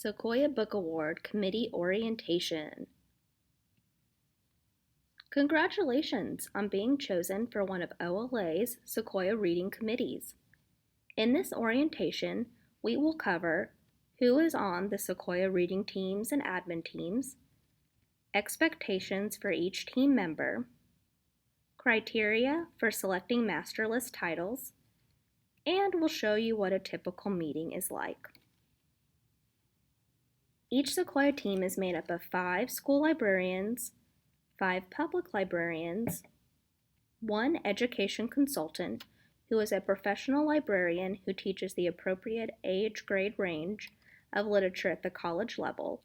Sequoyah Book Award Committee Orientation. Congratulations on being chosen for one of OLA's Sequoyah Reading Committees. In this orientation, we will cover who is on the Sequoyah Reading Teams and Admin Teams, expectations for each team member, criteria for selecting master list titles, and we'll show you what a typical meeting is like. Each Sequoyah team is made up of 5 school librarians, 5 public librarians, 1 education consultant who is a professional librarian who teaches the appropriate age grade range of literature at the college level.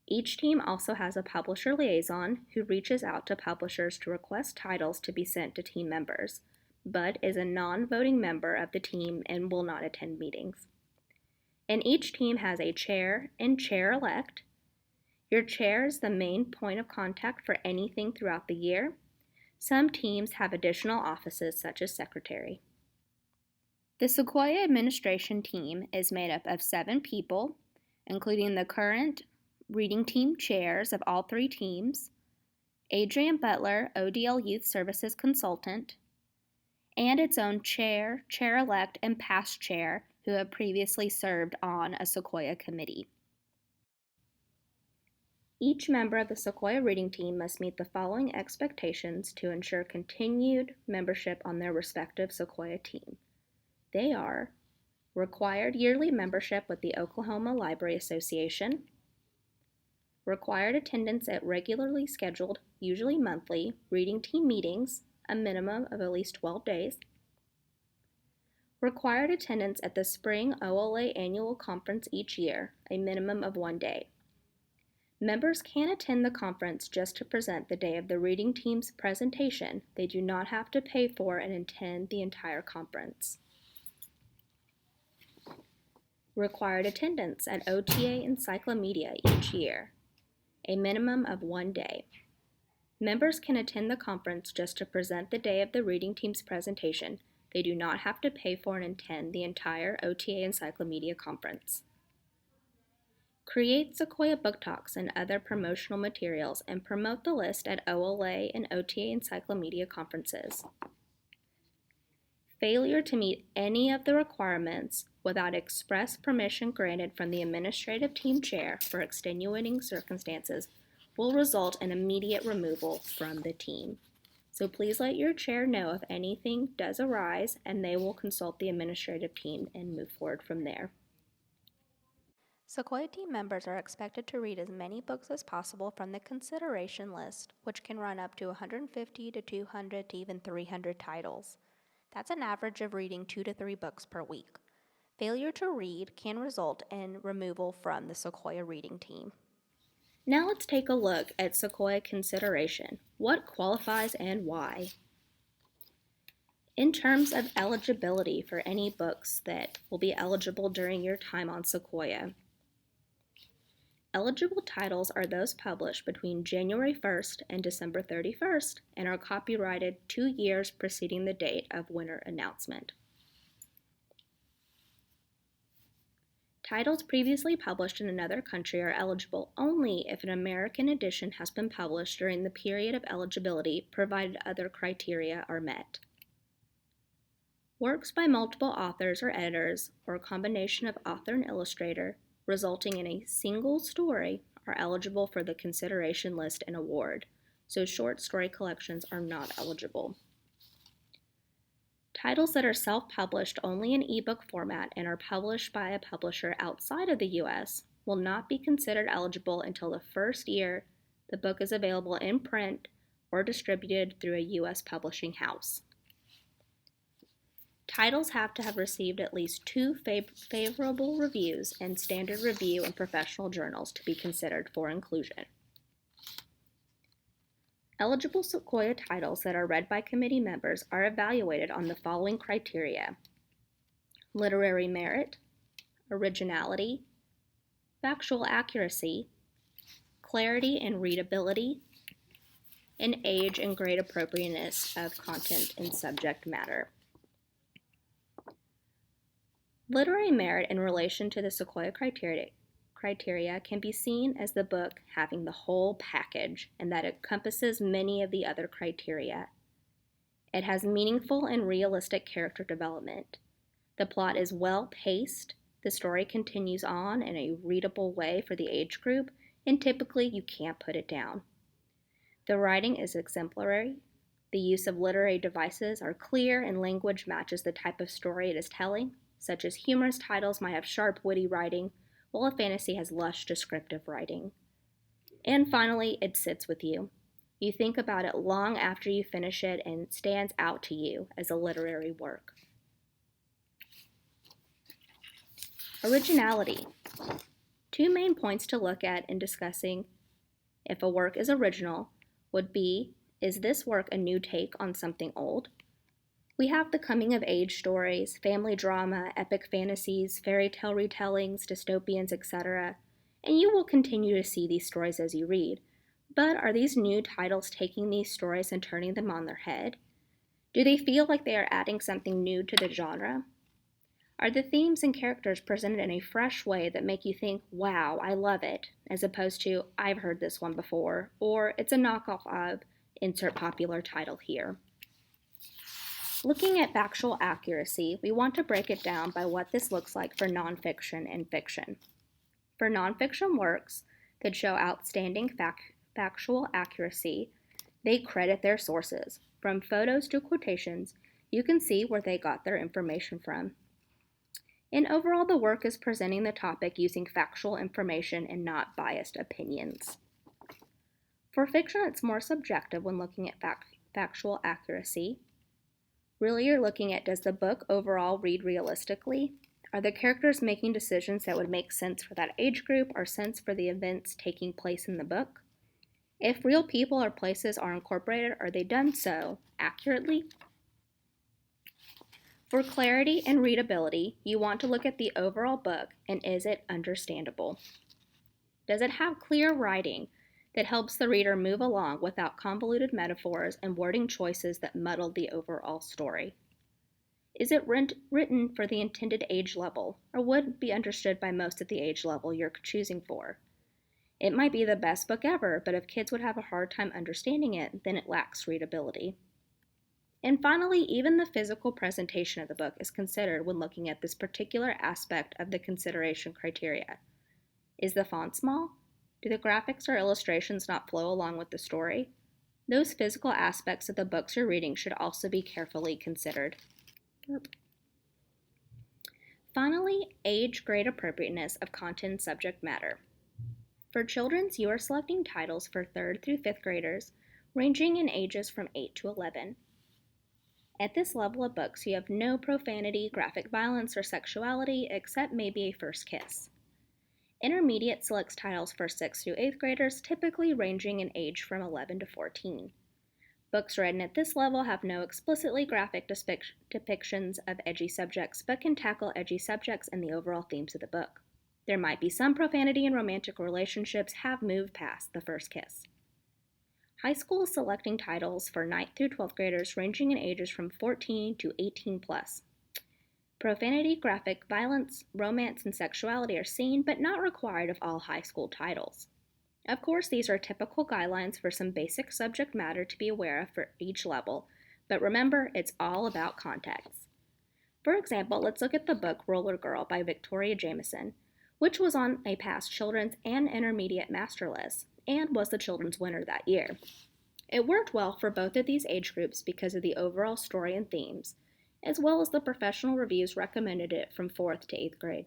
Each team also has a publisher liaison who reaches out to publishers to request titles to be sent to team members, but is a non-voting member of the team and will not attend meetings. And each team has a chair and chair-elect. Your chair is the main point of contact for anything throughout the year. Some teams have additional offices such as secretary. The Sequoyah administration team is made up of 7 people, including the current reading team chairs of all 3 teams, Adrian Butler, ODL Youth Services Consultant, and its own chair, chair-elect, and past chair who have previously served on a Sequoyah committee. Each member of the Sequoyah reading team must meet the following expectations to ensure continued membership on their respective Sequoyah team. They are required yearly membership with the Oklahoma Library Association, required attendance at regularly scheduled, usually monthly, reading team meetings, a minimum of at least 12 days, required attendance at the Spring OLA Annual Conference each year, a minimum of 1 day. Members can attend the conference just to present the day of the reading team's presentation. They do not have to pay for and attend the entire conference. Required attendance at OTA Encyclomedia each year, a minimum of 1 day. Members can attend the conference just to present the day of the reading team's presentation. They do not have to pay for and attend the entire OTA Encyclomedia conference. Create Sequoyah book talks and other promotional materials and promote the list at OLA and OTA Encyclomedia conferences. Failure to meet any of the requirements without express permission granted from the administrative team chair for extenuating circumstances will result in immediate removal from the team. So please let your chair know if anything does arise, and they will consult the administrative team and move forward from there. Sequoyah team members are expected to read as many books as possible from the consideration list, which can run up to 150 to 200 to even 300 titles. That's an average of reading 2 to 3 books per week. Failure to read can result in removal from the Sequoyah reading team. Now let's take a look at Sequoyah consideration. What qualifies and why? In terms of eligibility for any books that will be eligible during your time on Sequoyah, eligible titles are those published between January 1st and December 31st and are copyrighted 2 years preceding the date of winner announcement. Titles previously published in another country are eligible only if an American edition has been published during the period of eligibility, provided other criteria are met. Works by multiple authors or editors, or a combination of author and illustrator, resulting in a single story, are eligible for the consideration list and award, so short story collections are not eligible. Titles that are self-published only in ebook format and are published by a publisher outside of the U.S. will not be considered eligible until the first year the book is available in print or distributed through a U.S. publishing house. Titles have to have received at least 2 favorable reviews in standard review and professional journals to be considered for inclusion. Eligible Sequoyah titles that are read by committee members are evaluated on the following criteria: literary merit, originality, factual accuracy, clarity and readability, and age and grade appropriateness of content and subject matter. Literary merit in relation to the Sequoyah criteria can be seen as the book having the whole package and that it encompasses many of the other criteria. It has meaningful and realistic character development. The plot is well paced, the story continues on in a readable way for the age group, and typically you can't put it down. The writing is exemplary. The use of literary devices are clear and language matches the type of story it is telling, such as humorous titles might have sharp, witty writing, while a fantasy has lush, descriptive writing. And finally, it sits with you. You think about it long after you finish it and it stands out to you as a literary work. Originality. Two main points to look at in discussing if a work is original would be, is this work a new take on something old? We have the coming-of-age stories, family drama, epic fantasies, fairy tale retellings, dystopians, etc., and you will continue to see these stories as you read. But are these new titles taking these stories and turning them on their head? Do they feel like they are adding something new to the genre? Are the themes and characters presented in a fresh way that make you think, wow, I love it, as opposed to, I've heard this one before, or it's a knockoff of, insert popular title here. Looking at factual accuracy, we want to break it down by what this looks like for nonfiction and fiction. For nonfiction works that show outstanding factual accuracy, they credit their sources. From photos to quotations, you can see where they got their information from. And overall, the work is presenting the topic using factual information and not biased opinions. For fiction, it's more subjective when looking at factual accuracy. Really, you're looking at, does the book overall read realistically? Are the characters making decisions that would make sense for that age group or sense for the events taking place in the book? If real people or places are incorporated, are they done so accurately? For clarity and readability, you want to look at the overall book and is it understandable? Does it have clear writing that helps the reader move along without convoluted metaphors and wording choices that muddle the overall story? Is it written for the intended age level or would be understood by most at the age level you're choosing for? It might be the best book ever, but if kids would have a hard time understanding it, then it lacks readability. And finally, even the physical presentation of the book is considered when looking at this particular aspect of the consideration criteria. Is the font small? Do the graphics or illustrations not flow along with the story? Those physical aspects of the books you're reading should also be carefully considered. Finally, age grade appropriateness of content and subject matter. For children's, you are selecting titles for 3rd through 5th graders, ranging in ages from 8 to 11. At this level of books, you have no profanity, graphic violence, or sexuality, except maybe a first kiss. Intermediate selects titles for 6th through 8th graders, typically ranging in age from 11 to 14. Books written at this level have no explicitly graphic depictions of edgy subjects, but can tackle edgy subjects and the overall themes of the book. There might be some profanity and romantic relationships have moved past the first kiss. High school is selecting titles for 9th through 12th graders ranging in ages from 14 to 18 plus. Profanity, graphic violence, romance, and sexuality are seen but not required of all high school titles. Of course, these are typical guidelines for some basic subject matter to be aware of for each level, but remember, it's all about context. For example, let's look at the book Roller Girl by Victoria Jameson, which was on a past children's and intermediate master list, and was the children's winner that year. It worked well for both of these age groups because of the overall story and themes, as well as the professional reviews recommended it from 4th to 8th grade.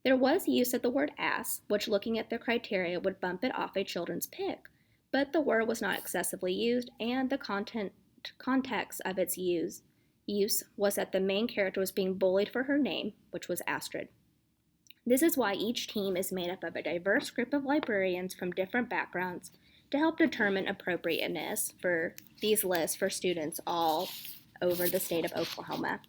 There was use of the word ass, which looking at the criteria would bump it off a children's pick, but the word was not excessively used, and the context of its use was that the main character was being bullied for her name, which was Astrid. This is why each team is made up of a diverse group of librarians from different backgrounds to help determine appropriateness for these lists for students all over the state of Oklahoma.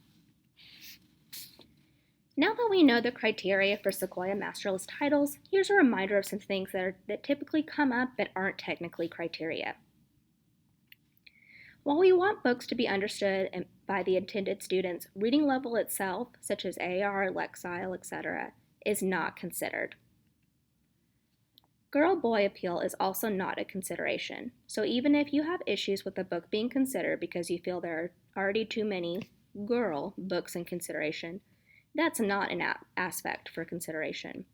Now that we know the criteria for Sequoyah Master List titles, here's a reminder of some things that typically come up but aren't technically criteria. While we want books to be understood by the intended students, reading level itself, such as AR, Lexile, etc., is not considered. Girl-boy appeal is also not a consideration, so even if you have issues with the book being considered because you feel there are already too many girl books in consideration, that's not an aspect for consideration.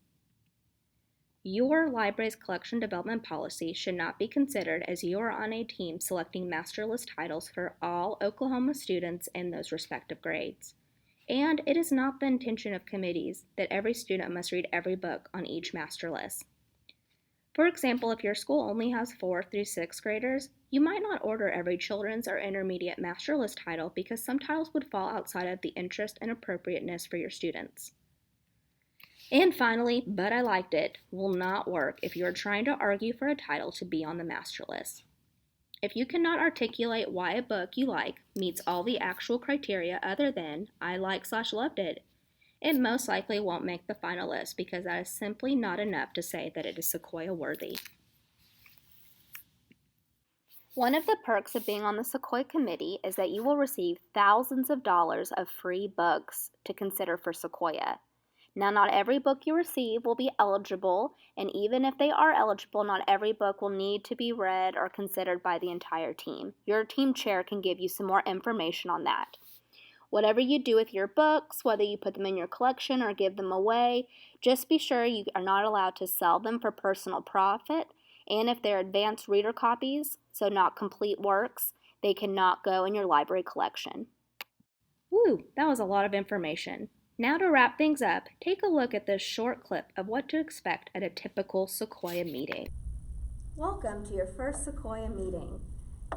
Your library's collection development policy should not be considered as you are on a team selecting master list titles for all Oklahoma students in those respective grades. And it is not the intention of committees that every student must read every book on each master list. For example, if your school only has 4th through 6th graders, you might not order every children's or intermediate master list title because some titles would fall outside of the interest and appropriateness for your students. And finally, but I liked it, will not work if you are trying to argue for a title to be on the master list. If you cannot articulate why a book you like meets all the actual criteria other than I like/loved it most likely won't make the final list because that is simply not enough to say that it is Sequoyah worthy. One of the perks of being on the Sequoyah committee is that you will receive thousands of dollars of free books to consider for Sequoyah. Now, not every book you receive will be eligible, and even if they are eligible, not every book will need to be read or considered by the entire team. Your team chair can give you some more information on that. Whatever you do with your books, whether you put them in your collection or give them away, just be sure you are not allowed to sell them for personal profit, and if they're advanced reader copies, so not complete works, they cannot go in your library collection. Woo, that was a lot of information. Now to wrap things up, take a look at this short clip of what to expect at a typical Sequoyah meeting. Welcome to your first Sequoyah meeting.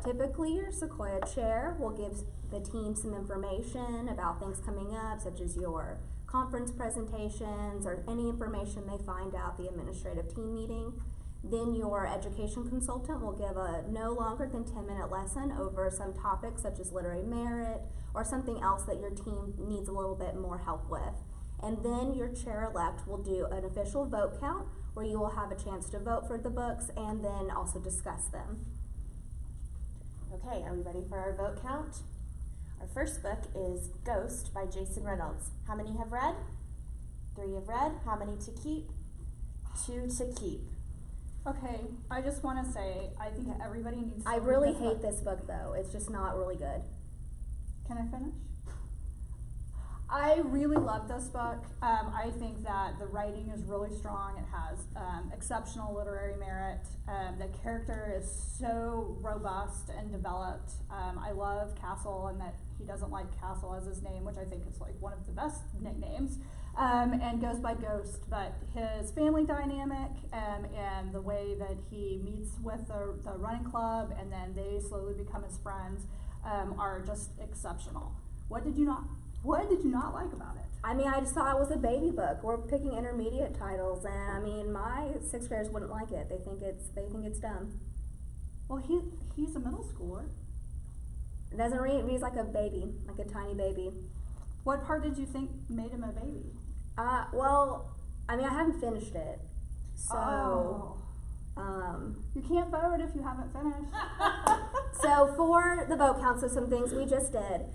Typically, your Sequoyah chair will give the team some information about things coming up, such as your conference presentations or any information they find out the administrative team meeting. Then your education consultant will give a no longer than 10-minute lesson over some topics such as literary merit or something else that your team needs a little bit more help with. And then your chair-elect will do an official vote count where you will have a chance to vote for the books and then also discuss them. Okay, are we ready for our vote count? Our first book is Ghost by Jason Reynolds. How many have read? 3 have read. How many to keep? 2 to keep. Okay, I just want to say, I think everybody needs to I read really this hate book. this book though. It's just not really good. Can I finish? I really love this book. I think that the writing is really strong. It has exceptional literary merit. The character is so robust and developed. I love Castle and that he doesn't like Castle as his name, which I think is like one of the best nicknames, and goes by Ghost. But his family dynamic and the way that he meets with the running club and then they slowly become his friends are just exceptional. What did you not like about it? I mean, I just thought it was a baby book. We're picking intermediate titles, and I mean, my 6th graders wouldn't like it. They think it's dumb. Well, he's a middle schooler. It doesn't read. It reads like a baby, like a tiny baby. What part did you think made him a baby? Well, I mean, I haven't finished it, so. You can't vote if you haven't finished. So for the vote count, so some things we just did.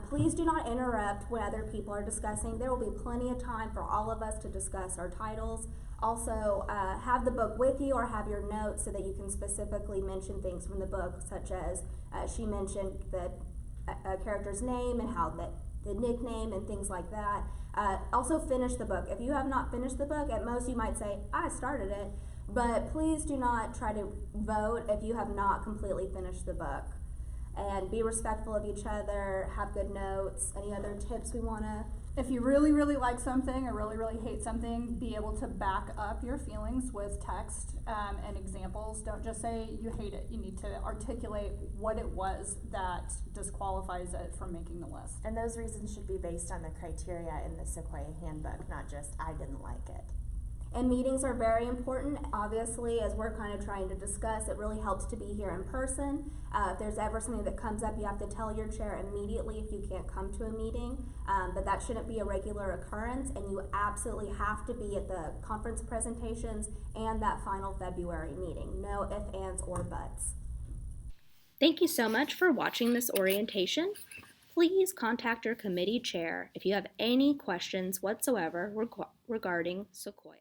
Please do not interrupt when other people are discussing. There will be plenty of time for all of us to discuss our titles. Also, have the book with you or have your notes so that you can specifically mention things from the book, such as she mentioned the character's name and how the nickname and things like that. Also finish the book. If you have not finished the book, at most you might say, I started it, but please do not try to vote if you have not completely finished the book. And be respectful of each other, have good notes. Any other tips we want to? If you really, really like something or really, really hate something, be able to back up your feelings with text and examples. Don't just say you hate it. You need to articulate what it was that disqualifies it from making the list. And those reasons should be based on the criteria in the Sequoyah handbook, not just I didn't like it. And meetings are very important. Obviously, as we're kind of trying to discuss, it really helps to be here in person. If there's ever something that comes up, you have to tell your chair immediately if you can't come to a meeting. But that shouldn't be a regular occurrence, and you absolutely have to be at the conference presentations and that final February meeting. No ifs, ands, or buts. Thank you so much for watching this orientation. Please contact your committee chair if you have any questions whatsoever regarding Sequoyah.